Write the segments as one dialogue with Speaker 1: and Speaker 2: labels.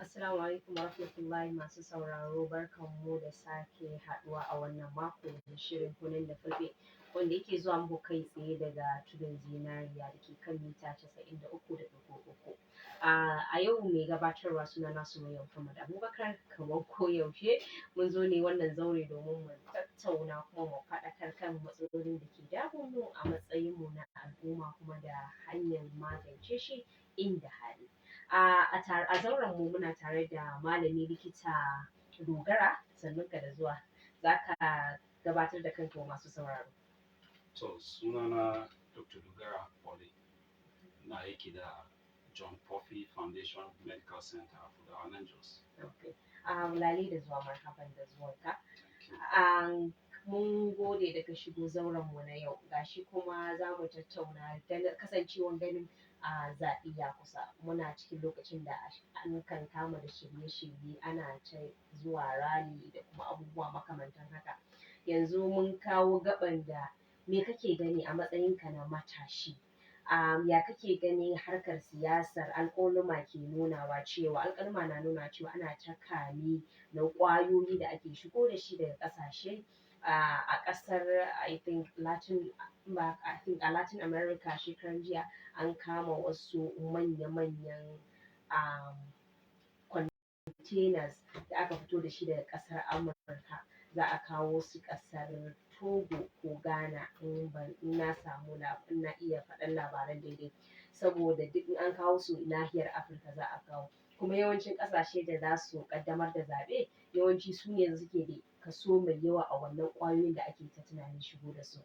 Speaker 1: Assalamu alaikum warahmatullahi masu sauraro, barkanmu da sake haɗuwa a wannan mako da shirin Hononde Fulbe wanda yake zuwa muku kai tsaye daga tudun zinariya da ke kan mita 93.3. A yau mai gabatarwa sunana Sumayya Muhammad Abubakar, kamar koyaushe mun zo ne wannan zaure domin mu tattauna kuma mu faɗakar kan matsalolin da ke damun mu a matsayinmu na al'umma kuma da hanyar magance shi inda hali. A zauren mu muna tare da malami likita Dogara, sannunka da zuwa, za ka gabatar da kanka wa masu sauraro.
Speaker 2: To, sunana Dr. Dogara Fulbe, na aiki da John Puffy Foundation Medical Center a Fulbe a nan Jos.
Speaker 1: Okay. Lale da zuwa, marhaban da zuwanka. Mun gode da ka shigo zauren mu na yau, gashi kuma za mu tattauna kasancewan ganin zaɓe ya kusa, muna cikin lokacin da an kan kama da shirye-shirye, ana ta zuwa rali da kuma abubuwa makamantan haka. Yanzu mun kawo gaɓan da me kake gani a matsayinka na matashi? Ya kake ganin harkar siyasar alƙaluma ke nunawa cewa na nuna cewa ana ta kame na ƙwayoyi da ake shigo da shi daga ƙasashe a ƙasar I think a Latin America shekaran jiya an kama wasu manya-manyan containers da aka fito da shi daga ƙasar Amurka, za a kawo su ƙasar Togo ko Ghana in na iya faɗan labaran daidai, saboda duk in an kawo su nahiyar Afirka za a kawo, kuma yawancin ƙasashe da za su ƙaddamar da zaɓe yawanci su ne suke da kaso mai yawa a wannan ƙwayoyin da ake ta tunanin shigo da su.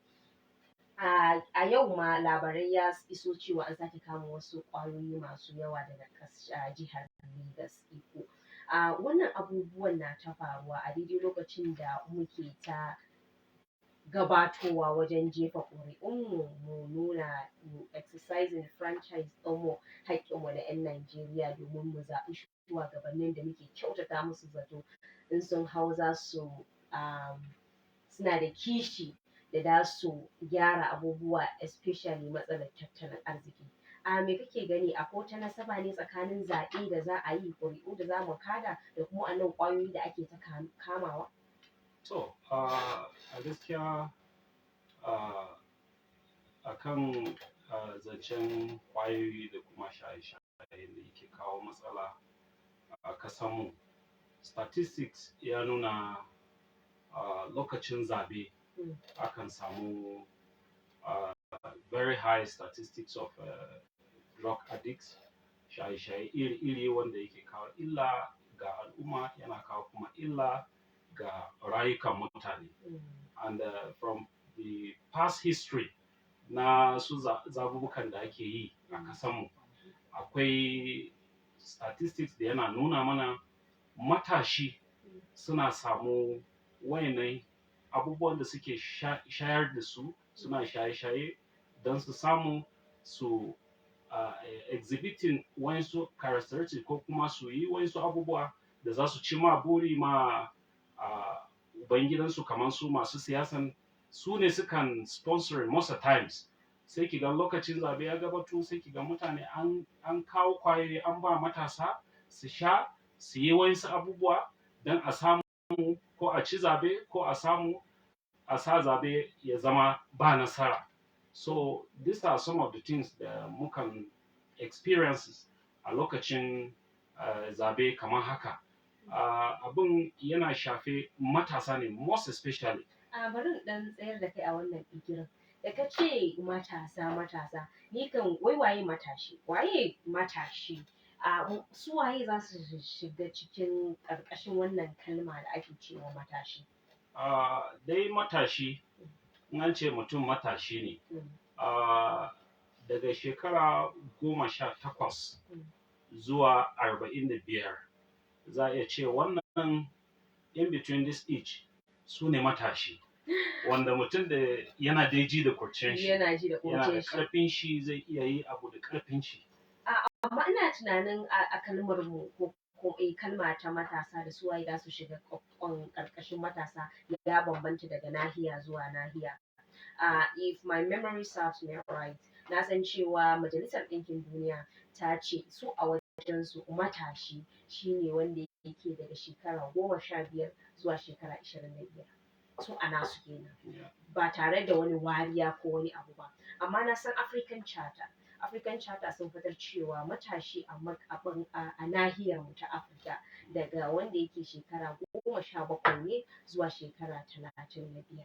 Speaker 1: A yau ma labarai ya iso cewa an sake kama wasu ƙwayoyi masu yawa daga jihar Legas Iko. Wannan abubuwan na ta faruwa a daidai lokacin da muke ta gabatowa wajen jefa ƙuri'unmu mu nuna exercising franchise ɗinmu, haƙƙinmu na 'yan Najeriya domin mu zaɓi shugabannin da muke kyautata musu zato in sun hau suna da kishi da za su gyara abubuwa especially matsalar tattalin arziki. Me kake gani, akwai wata nasaba ne tsakanin zaɓe da za a yi, ƙuri'u da za mu kaɗa da kuma wannan ƙwayoyi da ake ta kamawa?
Speaker 2: To, a gaskiya a kan zancen ƙwayoyi da kuma shaye-shaye da yake kawo matsala a ƙasanmu, statistics ya nuna lokacin zaɓe akan samu very high statistics of drug addicts, shaye-shaye iri-iri wanda yake kawo illa ga al'umma, yana kawo kuma illa ga rayukan mutane. And from the past history na su zaɓuɓɓukan da ake yi a ƙasanmu, akwai statistics da yana nuna mana matashi suna samu wayannan abubuwan da suke shayar da su, suna shaye-shaye don su samu su exhibiting wayansu characteristics ko kuma su yi wayansu abubuwa da za su ci ma buri ma ubangidansu, kamar su masu siyasan su ne sukan sponsor most of times. Sai ki ga lokacin zaɓe ya gabato, sai ki ga mutane an kawo kwayoyi an ba matasa su sha, su yi wayansu abubuwa don a samu ko a ci zaɓe ko a samu a sa zaɓe ya zama ba nasara. So these are some of the things da mukan experiences a lokacin zaɓe kamar haka. Abin yana shafe matasa ne most especially.
Speaker 1: Bari in ɗan tsayar da kai a wannan fikirin. Da ka ce matasa, ni kan waye matashi? Waye matashi? Su waye za su shiga cikin ƙarƙashin wannan kalma da ake cewa matashi?
Speaker 2: Dai matashi, in an ce mutum matashi ne, daga shekara 18 zuwa 45 za a iya ce wannan in between this age su ne matashi, wanda mutum da yana da ji da kurcin shi, yana da ƙarfin shi, zai iya yi abu da ƙarfin shi.
Speaker 1: Amma ina tunanin a kalmar mu ko kalma ta matasa da su waye za su shiga ƙarƙashin matasa ya bambanta daga nahiya zuwa nahiya. If my memory serves me right, na san cewa Majalisar Ɗinkin Duniya ta ce su a wajensu matashi shine wanda yake daga shekara 15 zuwa shekara 25. Su a nasu kenan.
Speaker 2: Yeah.
Speaker 1: Ba tare da wani wariya ko wani abu ba. Amma na san African Charter sun fitar cewa matashi a nahiyar mu ta Afirka daga wanda yake shekara 17 ne zuwa shekara 35.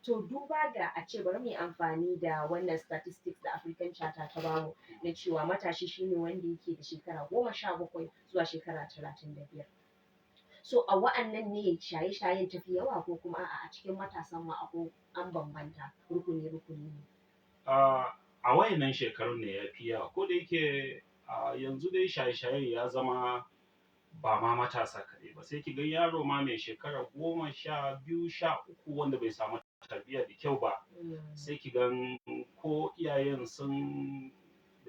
Speaker 1: To duba ga a ce bari mu yi amfani da wannan statistics da African Charter ta bamu na cewa matashi shine wanda yake da shekara 17 zuwa shekara 35. So a wa'annan ne shaye-shayen tafi yawa ko kuma a cikin matasan ma an bambanta rukuni ne.
Speaker 2: A wayannan shekarun ne ya fi yawa, ko da yake yanzu dai shaye-shaye ya zama ba ma matasa kaɗai ba, sai ki ga yaro ma mai shekara 12, 13 wanda bai samu tarbiyya da kyau ba, sai ki gan ko iyayen sun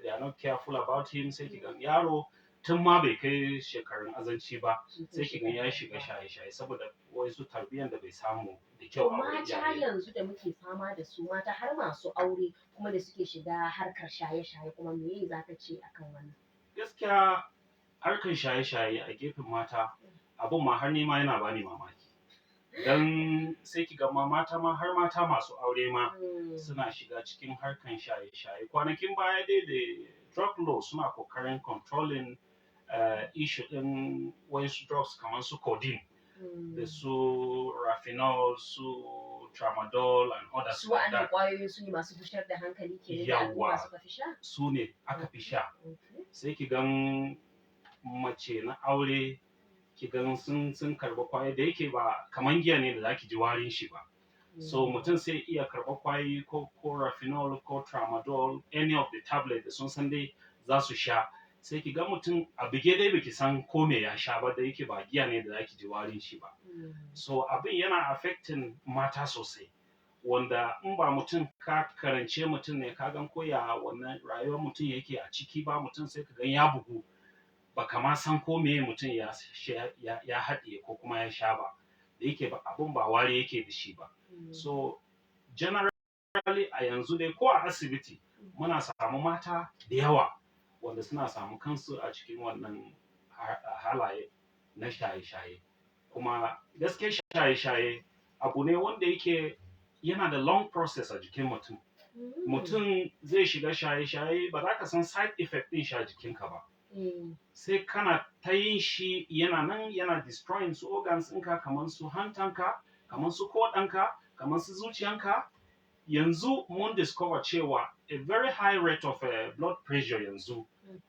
Speaker 2: they are not careful about him, sai ki gan yaro tun ma bai kai shekarun azanci ba, sai ki gan ya shiga shaye-shaye saboda wasu tarbiyyar da bai samu da kyau a wurin
Speaker 1: mata yanzu da muke fama da su, mata har masu aure kuma da suke shiga harkar shaye-shaye, kuma me za ka ce akan wannan?
Speaker 2: Gaskiya harkar shaye-shaye a gefen mata abun ma har nima yana bani mamaki. Dan sai ki ga mata ma har mata masu aure ma suna shiga cikin harkan shaye-shaye. Kwanakin baya dai da drug law suna kokarin controlling issue din wasu drugs kamar su codeine da su raffinol, su tramadol and others
Speaker 1: Su
Speaker 2: like
Speaker 1: wa'annan
Speaker 2: that.
Speaker 1: ƙwayoyi su ne masu fushar da hankali ke da al'umma suka fi sha?
Speaker 2: Su ne aka fi sha. Sai ki gan mace na aure ki gan sun karɓa kwayoyi da yake ba kaman giya ne da zaki ji warin shi ba. So mutum sai iya karɓa kwayoyi ko raffinol ko tramadol, any of the tablet da sun san dai za su sha. Sai ki ga mutum a bige dai baki san ko me ya sha ba, da yake ba giya ne da zaki ji warin shi ba. So abin yana affecting mata sosai, wanda in ba mutum ka karance mutum ne ka gan koya wannan rayuwar mutum yake a ciki ba, mutum sai ka gan ya bugu baka ma san ko meye mutum ya haɗiye ko kuma ya sha ba, da yake abun ba wari yake da shi ba. So generally a yanzu dai ko a asibiti muna samu mata da yawa wanda suna samu kansu a cikin wannan halaye na shaye-shaye. Kuma gaskiya shaye-shaye abu ne wanda yake yana da long process a jikin mutum. Mutum zai shiga shaye-shaye ba za ka san side effect ɗin shi a jikinka ba. Sai kana ta yin shi yana nan yana destroying su organs ɗinka, kamar su hantanka, kamar su koɗanka, kamar su zuciyanka. Yanzu mun discover cewa a very high rate of blood pressure yanzu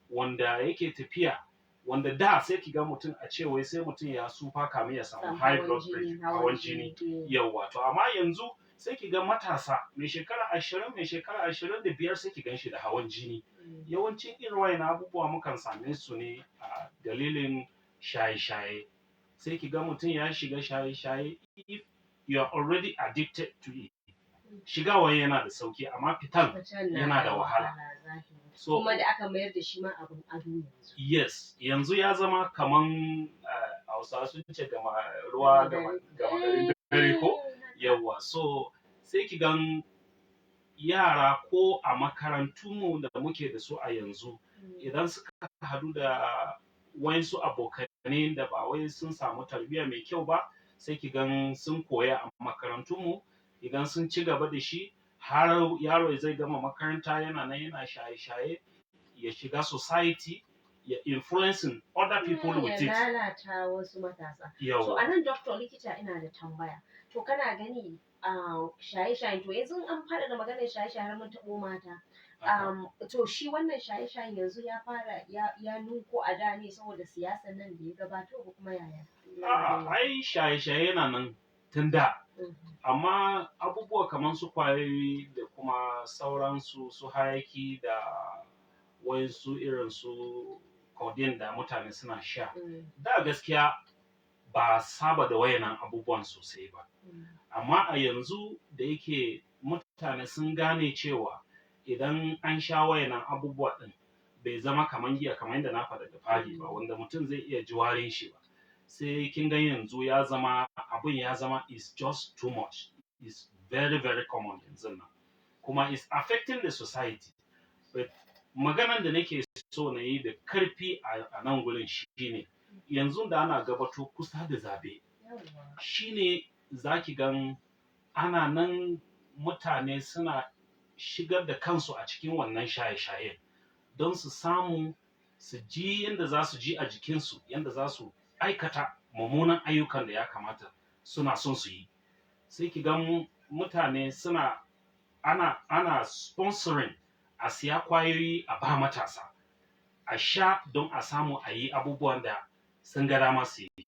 Speaker 2: wanda yake tafiya, wanda da sai ki ga mutum a ce wai sai mutum ya sufa kamin ya samu high blood pressure, hawan jini. Yawwa, to amma yanzu sai ki ga matasa mai shekara 20, mai shekara 25 sai ki gan shi da hawan jini. Yawancin irin wayan abubuwa mukan same su ne a dalilin shaye-shaye. Sai ki ga mutum ya shiga shaye-shaye, if you are already addicted to it, shigawan yana da sauki amma fitan yana da wahala. So,
Speaker 1: kuma da aka mayar da shi ma abun ado yanzu.
Speaker 2: Yes, yanzu ya zama kaman Hausawa sun ce ruwa gama garin dare ko? Yawwa, so sai ki gan yara ko a makarantunmu da muke da su a yanzu, idan suka hadu da wayansu abokanai da ba wai sun samu tarbiyya mai kyau ba, sai ki gan sun koya a makarantunmu, idan sun ci gaba da shi har yaro zai gama makaranta yana nan yana shaye-shaye, ya shiga society, ya influencing other people with it.
Speaker 1: Ya lalata wasu matasa. So a nan doctor, likita, ina da tambaya. To kana gani shaye-shaye, to yanzu an fara da maganar shaye-shaye har mun taɓo mata. To shi wannan shaye-shaye yanzu ya fara ya nuko a da ne saboda siyasar nan da ya gabato ko kuma yaya?
Speaker 2: Ai shaye-shaye yana nan tun da. Amma abubuwa kamar su kwayoyi da kuma sauransu, su hayaki da wayansu irin su codeine da mutane suna sha, da gaskiya ba saba da wayannan abubuwan sosai ba. Amma a yanzu da yake mutane sun gane cewa idan an sha wayannan abubuwa din bai zama kaman giya, kamar yadda na faɗa da fari ba, wanda mutum zai iya ji warin shi ba. Sai kin ga yanzu ya zama abun ya zama is just too much, is very very common yanzu nan. kuma is affecting the society. But maganan da nake so na yi da karfi a nan gurin shine yanzu da ana gabato kusa da zabe shine zaki gan ana nan mutane suna shigar da kansu a cikin wannan shaye-shaye don su samu su ji yadda za su ji a jikinsu yadda za su aikata mummunan ayyukan da ya kamata suna son su yi sai ki gan mutane suna ana sponsoring a siya kwayoyi a ba matasa a sha don a samu a yi abubuwan da sun ga dama su yi.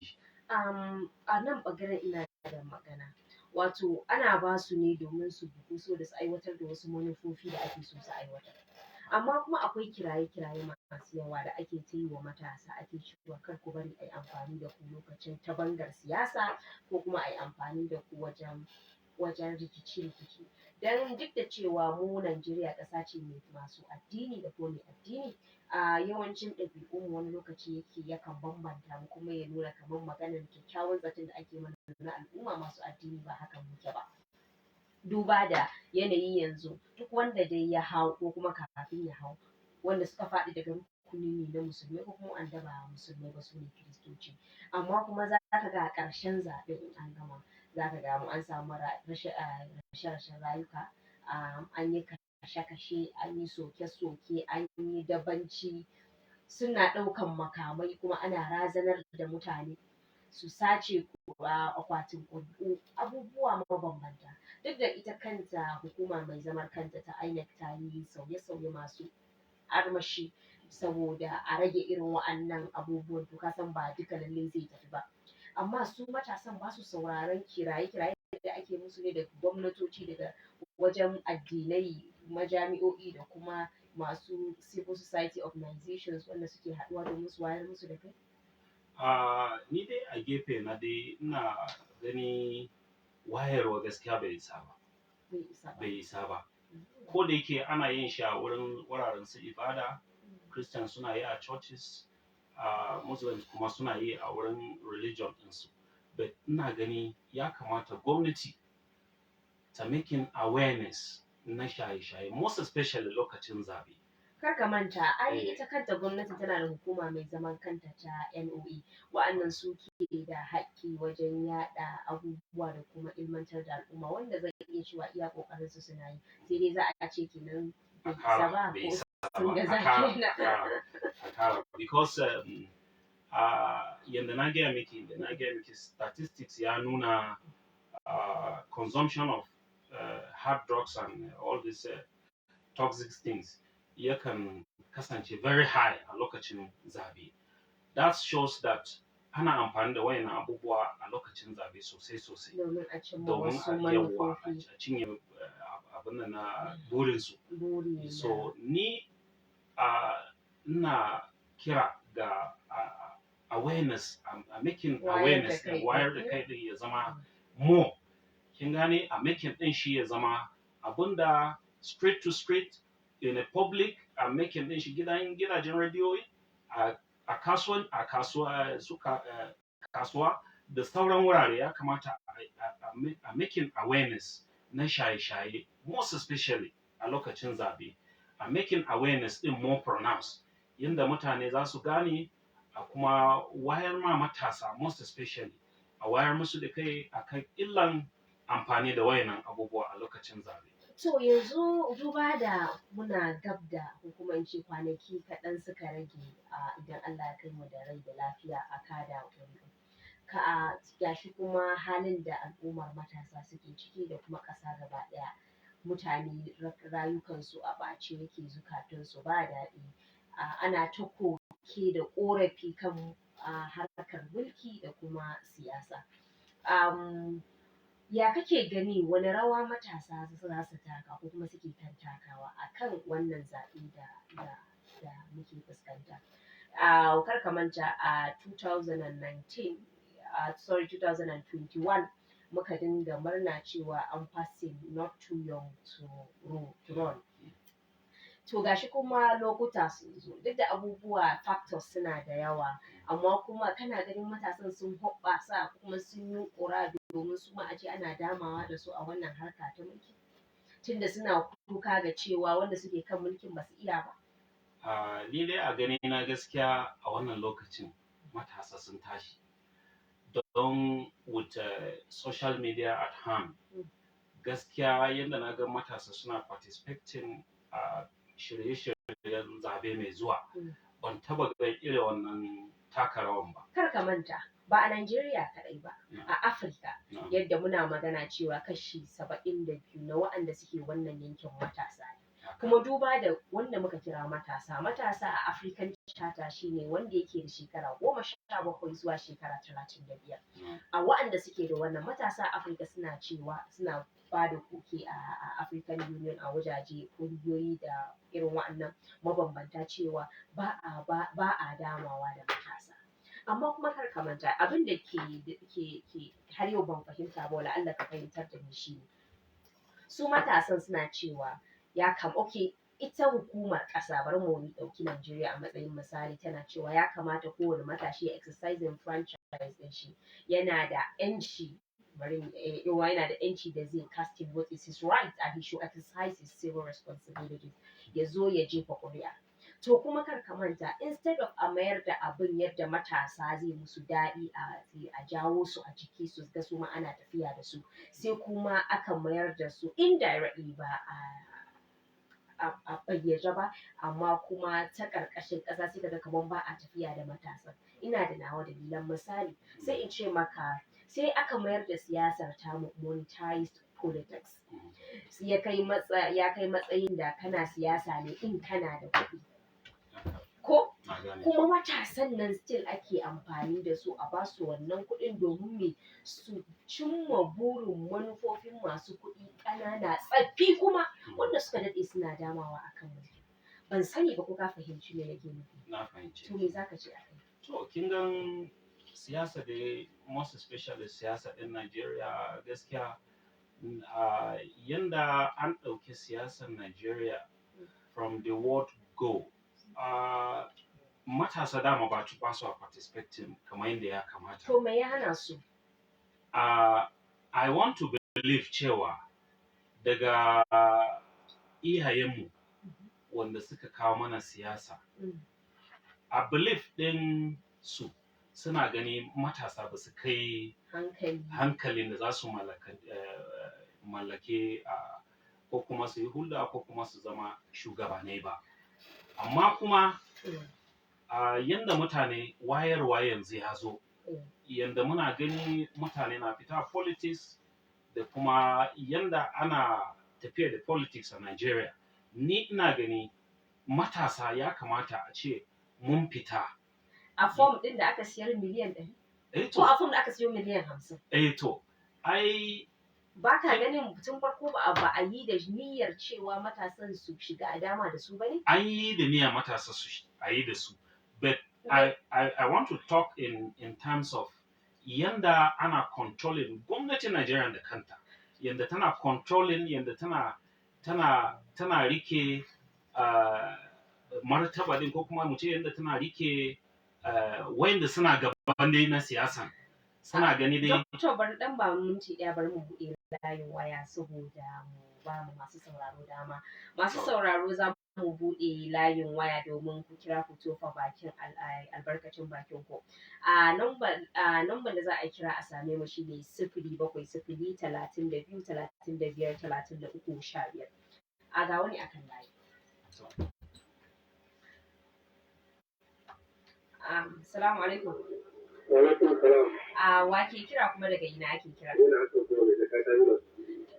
Speaker 1: A nan ɓangaren ina da magana. Wato ana ba su ne domin su bugu so da su aiwatar da wasu manufofi da ake so su aiwatar. Amma kuma akwai kiraye-kiraye masu yawa da ake ta yi wa matasa ake cewa kar ku bari a yi amfani da ku lokacin ta bangar siyasa ko kuma a yi amfani da ku wajen rikici-rikici. Don duk da cewa mu Najeriya ƙasa ce mai masu addini da kuma mai addini, a yawancin ɗabi'unmu wani lokaci yakan bambanta mu kuma ya nuna kamar maganar kyakkyawan zaton da ake mana na al'umma masu addini ba hakan muke ba. Duba da yanayi yanzu duk wanda dai ya hau ko kuma kafin ya hau wanda suka faɗi daga rukuni ne na musulmai ko kuma wanda ba musulmai ba su ne kiristoci. Amma kuma za ka ga a ƙarshen zaɓe in an gama za ka ga an samu rashe-rashen rayuka, an yi kashe-kashe, an yi soke-soke, an yi dabanci, suna ɗaukan makamai kuma ana razanar da mutane su sace akwatin ƙuri'u abubuwa mabambanta. Duk da ita kanta hukuma mai zaman kanta ta INEC ta yi sauye-sauye masu armashi saboda a rage irin wa'annan abubuwan to kasan ba duka lallai zai tafi ba. Amma su matasan ba su sauraron kiraye-kiraye da ake musu ne daga gwamnatoci daga wajen addinai majami'o'i da kuma masu civil society organizations wanda suke haɗuwa domin su wayar musu da kai?
Speaker 2: Ni dai a gefe na dai ina gani wayarwa gaskiya bai isa ba. Ko da yake ana yin shi a wuraren su ibada, Christian suna yi a churches, Muslims kuma suna yi a wurin religion ɗinsu. But ina gani ya kamata gwamnati ta making awareness na shaye-shaye most especially lokacin zabe.
Speaker 1: Kar ka manta ita kanta gwamnati tana da hukuma mai zaman kanta ta NOA wa'annan su ke da haƙƙi wajen yaɗa abubuwa da kuma ilmantar da al'umma wanda zai iya cewa iya ƙoƙarin su suna yi sai dai za a ce kenan bai isa ba ko sun gaza kenan.
Speaker 2: Because yanda na gaya miki statistics ya nuna consumption of hard drugs and all these toxic things yakan kasance very high a lokacin zabe. That shows that ana amfani da wayannan abubuwa a lokacin zabe sosai domin a cinye abin da na burinsu. So ni ina kira ga awareness, making awareness da wayar da kai ya zama more. Kin gane a making din shi ya zama abunda straight to straight in a public a making din shi gidajen rediyoyi a kasuwa da sauran wurare ya kamata a making awareness na shaye-shaye most especially a lokacin zabe. A making awareness din more pronounced yanda mutane za su gane a kuma wayar ma matasa most especially a wayar musu da kai akan illan amfani da wayannan abubuwa a lokacin zabe.
Speaker 1: To yanzu duba da muna gab da hukumance kwanaki kaɗan suka rage idan Allah ya kai mu da rai da lafiya a kada gashi kuma halin da al'ummar matasa suke ciki da kuma ƙasa gaba ɗaya mutane rayukansu a ɓace yake zukatansu ba daɗi ana ta koke da ƙorafi kan harkar mulki da kuma siyasa. Ya kake gani wani rawa matasa za su taka ko kuma suke kan takawa a kan wannan zaɓe da muke fuskanta? Kar ka manta a 2021 muka dinga murna cewa an passing not too young to run. To gashi kuma lokuta sun zo duk da abubuwa factors suna da yawa amma kuma kana ganin matasan sun hoɓɓasa kuma sun yi ƙura domin su ma aje ana damawa da su a wannan harka ta mulki. tunda suna kuka ga cewa wanda suke kan mulkin ba su iya ba.
Speaker 2: Ni dai a gani na gaskiya a wannan lokacin matasa sun tashi don with social media at hand. Gaskiya yadda na ga matasa suna participating a shirye-shiryen zabe mai zuwa, ban taba ga irin wannan taka rawan ba.
Speaker 1: Kar ka manta ba a Najeriya kaɗai ba, a Afirka yadda muna magana cewa kashi 72 na waɗanda suke wannan yankin matasa ne. Kuma duba da wanda muka kira matasa a African Charter shine wanda yake da shekara 17 zuwa shekara 35. A waɗanda suke da wannan matasa a Afirka suna cewa suna ba da koke a African Union a wajaje ƙungiyoyi da irin waɗannan mabambanta cewa ba a damawa da matasa. Amma kuma kar ka manta abin da ke har yau ban fahimta ba, wala Allah ka fahimtar da ni shi ne su matasan suna cewa ita hukumar ƙasa, bari mu ɗauki Najeriya a matsayin misali, tana cewa ya kamata kowane matashi ya exercising franchise ɗin shi, yana da ƴanci da zai casting vote, is his right and he should exercise his civil responsibilities, ya zo ya jefa ƙuri'a. To kuma kar ka manta instead of a mayar da abin yadda matasa zai musu daɗi a jawo su a jiki su ga su ma ana tafiya da su, sai kuma aka mayar da su indirectly ba a bayyace ba, amma kuma ta ƙarƙashin ƙasa sai kaga kaman ba a tafiya da matasan. Ina da nawa dalilan, misali sai in ce maka sai aka mayar da siyasar tamu monetized politics, ya kai matsayin da kana siyasa ne in kana da kuɗi. Ko kuma matasan nan still ake amfani da su a basu wannan kuɗin domin me su cimma burin manufofin masu kuɗi ƙanana tsaffi kuma wanda suka daɗe suna damawa akan mulki. Ban sani ba ko ka fahimci me nake nufi.
Speaker 2: Na fahimci.
Speaker 1: To me zaka ce akai?
Speaker 2: To kin gan siyasa dai, most especially siyasa ɗin Najeriya, gaskiya yanda an ɗauki siyasar Najeriya from the word go, matasa dama ba su participating kamar yadda ya kamata.
Speaker 1: To me ya hana su?
Speaker 2: I want to believe cewa daga iyayenmu wanda suka kawo mana siyasa, a belief ɗin su suna gani matasa ba su kai hankalin da za su mallake ko kuma su yi hulɗa ko kuma su zama shugabanai ba. Amma kuma yanda mutane wayarwa yanzu ya zo, yanda muna gani mutane na fita politics da kuma yanda ana tafiya da politics a Nigeria, ni ina gani matasa ya kamata a ce mun fita.
Speaker 1: A form ɗin da aka siyar miliyan 100? Ko a form da aka siyo miliyan 50?
Speaker 2: To,
Speaker 1: ba ka ganin tun farko ba a yi da niyyar cewa matasan su shiga a dama da su ba ne?
Speaker 2: An yi da niyyar matasa su a yi da su. But I want to talk in terms of yanda ana controlling gwamnatin Najeriya da kanta, yanda tana controlling, yanda tana rike martaba din, ko kuma mu ce yanda tana rike wayanda suna gaban dai na siyasan. Suna gani dai.
Speaker 1: To bari dan ba minti ɗaya, bari mu buɗe layin waya saboda mu ba mu masu sauraro dama. Masu sauraro za mu buɗe layin waya domin ku kira ku tofa albarkacin bakin ku. Number da za a kira a same mu shine 0700 32 35 33 15. Ga wani akan layi. Assalamu alaikum.
Speaker 3: Wa alaikum salam.
Speaker 1: Wa ke kira kuma daga ina ake kira?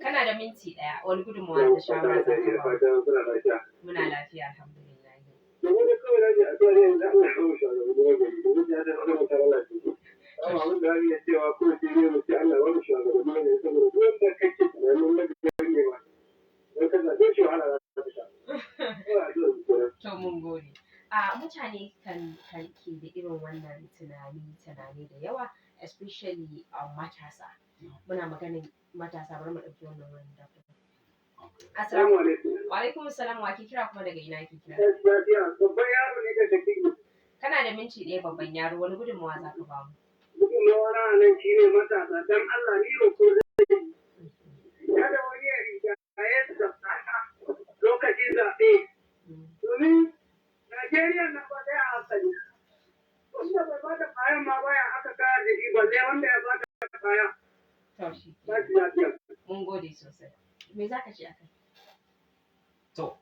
Speaker 1: Kana da minti ɗaya, wani gudunmawa da shawara za ka ba? Muna lafiya alhamdulillah.
Speaker 3: Domin da kawai rage a zuwa yanzu Allah ya kawo shugabanni domin ya da kuma mutane lafiya. Amma abin da ya cewa ko sai ne mu ce Allah ya mu shugabanni ne saboda duk wanda kake tunanin na gari ne ma. Dan ka zaɓe shi wahala za ta fita.
Speaker 1: To mun gode. Mutane kan ke da irin wannan tunani da yawa, especially matasa. Muna maganin matasa, bari mu ɗauki wannan wani da. Assalamu alaikum. Wa alaikum assalam, wa ke kira kuma daga ina ke kira?
Speaker 3: Babban yaro ne daga Kano.
Speaker 1: Kana da minti ɗaya babban yaro, wani gudunmawa za ka ba mu?
Speaker 3: Gudunmawa na nan shi ne matasa, don Allah ni roƙo zai yi. Kada wani ya riga a yansa
Speaker 1: Me za ka ce akai?
Speaker 2: To,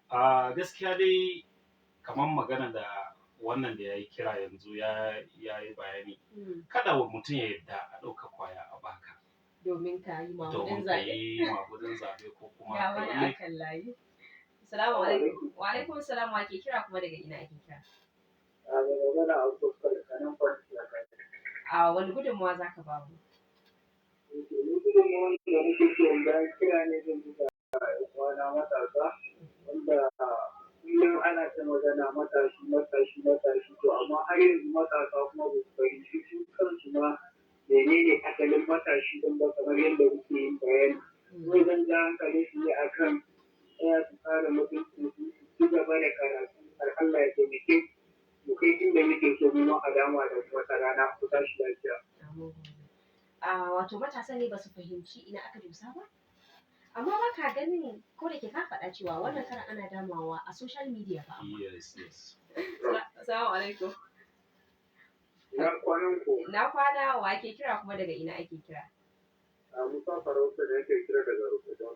Speaker 2: gaskiya dai kamar magana da wannan da ya yi kira yanzu ya yi bayani. Kada mutum ya yarda a ɗauka kwaya a baka.
Speaker 1: Domin ka yi magudin
Speaker 2: Domin ka yi magudin zaɓe ko kuma
Speaker 1: ga
Speaker 2: ka
Speaker 1: wani
Speaker 2: yi.
Speaker 1: akan layi. Salamu alaikum. Wa alaikum salam, wa ke kira kuma daga ina ake kira? A wani gudunmawa za ka ba mu?
Speaker 3: Gudunmawar da nake so in bayar kira ne zan buga ƴan matasa wanda kullum ana ta magana matashi to amma har yanzu matasa kuma ba su fahimci su kansu ma menene asalin matashi don ba kamar yadda muke yin bayani. Kuma zan ja hankali su ne akan tsaya su kare mutuncin su ci gaba da karatu har Allah ya taimake mu kai inda muke so mu ma a dama da wata rana ku tashi lafiya.
Speaker 1: Wato matasa ne ba su fahimci ina aka dosa ba? Amma ba ka ganin ko da ke ka faɗa cewa wannan karan ana damawa a social media ba amma.
Speaker 2: Yes.
Speaker 1: Assalamu alaikum.
Speaker 3: Ina kwanan ku?
Speaker 1: Na kwana, wa ke kira kuma daga ina ake kira?
Speaker 3: Musa Farauta ne yake kira daga Rukuta.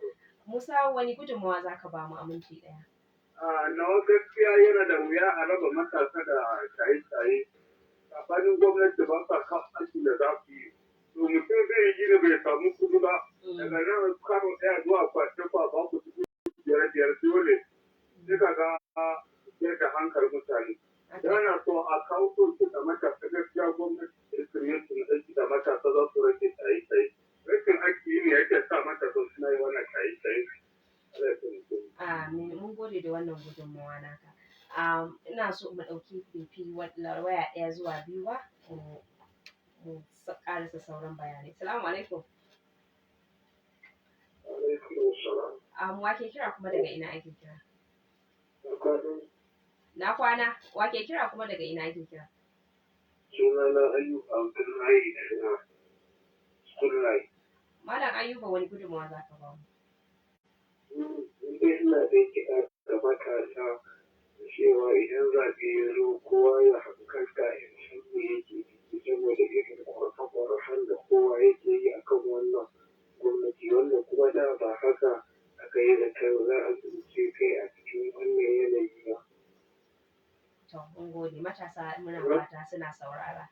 Speaker 1: Musa, wani gudunmawa za ka ba mu a minti ɗaya?
Speaker 3: Nawa gaskiya yana da wuya a raba matasa da shaye-shaye. Tsakanin gwamnati ba sa kan aikin da za su yi. To mutum zai yi gini bai samu kuɗi ba. Daga nan karo ɗaya zuwa kwacefa ba ku dubu biyar dole. Sai ka ga yadda hankali mutane. Yana so a kawo sauƙi da matasa gaskiya gwamnati da kiriyar aiki da matasa za su rage shaye-shaye. Rashin aiki ne yake sa matasa suna yi wannan shaye-shaye.
Speaker 1: Mun gode da wannan gudunmawa naka. Ina so mu ɗauki fifi waya ɗaya zuwa biyu ba mu ƙarasa sauran bayanai. Salamu alaikum. Wa ke kira kuma daga ina ake kira? Na kwana, wa ke kira kuma daga ina ake kira?
Speaker 3: Sunana Ayuba Abdullahi daga Sullai.
Speaker 1: Malam Ayuba, wani gudunmawa za ka ba mu?
Speaker 3: Ina da kiɗa da matasa cewa idan zaɓe ya zo kowa ya hankalta ya san me yake ciki saboda irin ƙorafe-ƙorafen da kowa yake yi akan wannan gwamnati wanda kuma da ba haka aka yi da kai za a tsince kai a cikin wannan yanayi ba.
Speaker 1: To, mun gode matasa muna fata suna saurara.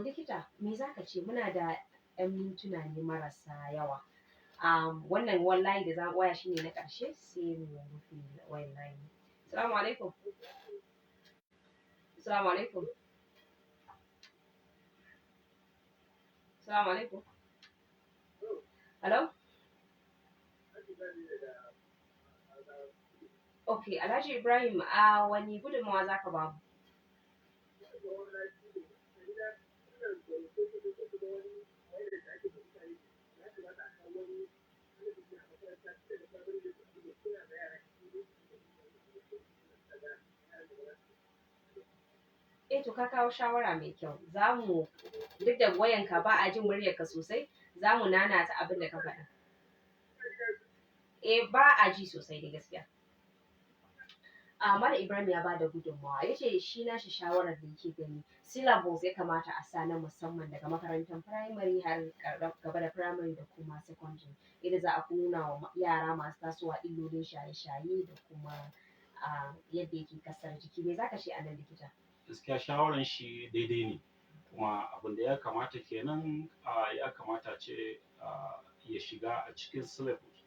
Speaker 1: Likita, me za ka ce muna da 'yan mintuna ne marasa yawa. Wannan wallahi da za mu waya shine na ƙarshe sai mu rufe wayan layi. Assalamu alaikum. Assalamu alaikum. Assalamu alaikum. Hello? Okay, Alhaji Ibrahim, wani gudunmawa za ka ba mu? To ka kawo shawara mai kyau. Za mu duk da wayanka ba a jin muryarka sosai, za mu nanata abin da ka faɗa. Ba a ji sosai da gaskiya. Malam Ibrahim ya bada gudunmawa, ya ce shi nashi shawarar da yake gani syllabus ya kamata a sa na musamman daga makarantar firamare har gaba da firamare da kuma secondary, yadda za a nuna wa yara masu tasowa illolin shaye-shaye da kuma yadda yake kasar jiki. Me za ka ce a nan likita?
Speaker 2: Gaskiya shawaran shi daidai ne kuma abin da ya kamata kenan ya kamata ce ya shiga a cikin syllabus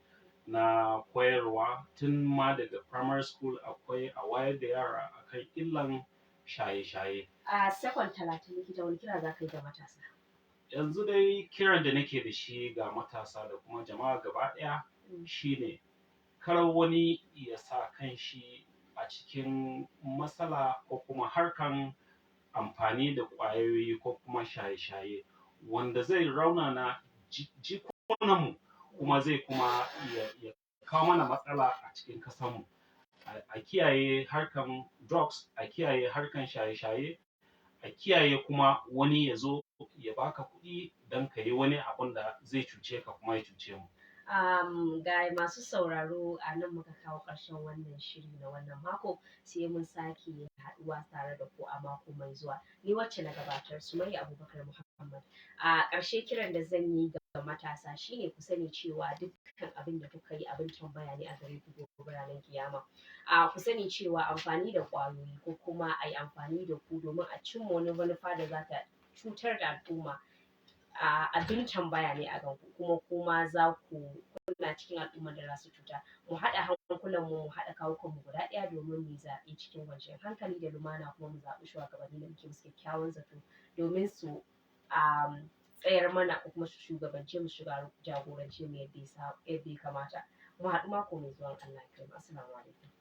Speaker 2: na koyarwa tun ma daga primary school akwai a wayar da yara akan illan shaye-shaye.
Speaker 1: Second 30 likita wani kira za ka yi ga matasa?
Speaker 2: Yanzu dai kiran da nake da shi ga matasa da kuma jama'a gaba ɗaya shine kar wani ya sa kan shi a cikin matsala ko kuma harkan amfani da ƙwayoyi ko kuma shaye-shaye wanda zai raunana jikunanmu kuma zai kuma ya kawo mana matsala a cikin ƙasarmu. A kiyaye harkan drugs, a kiyaye harkan shaye-shaye, a kiyaye kuma wani ya zo ya baka kuɗi don ka yi wani abun da zai cuce ka kuma ya cuce mu.
Speaker 1: Ga masu sauraro a nan muka kawo ƙarshen wannan shiri na wannan mako, sai mun sake haɗuwa tare da ku a mako mai zuwa. Ni wacce na gabatar Sumayya Abubakar Muhammad. A ƙarshe kiran da zan yi ga matasa shine ku sani cewa dukkan abin da kuka yi abin tambaya ne a gare ku gobe ranar kiyama. Ku sani cewa amfani da ƙwayoyi ko kuma a yi amfani da ku domin a cimma wani manufa da za ta cutar da al'umma abin tambaya ne a kanku, kuma kuma za ku kuna cikin al'ummar da za su cuta. Mu haɗa hankulanmu mu haɗa kawukanmu guda ɗaya domin mu zaɓi cikin kwanciyar hankali da lumana, kuma mu zaɓi shugabanni da muke musu kyakkyawan zato domin su tsayar mana ko kuma su shugabance mu jagorance mu yadda ya kamata. Mu haɗu mako mai zuwa Allah ya kai mu. Assalamu alaikum.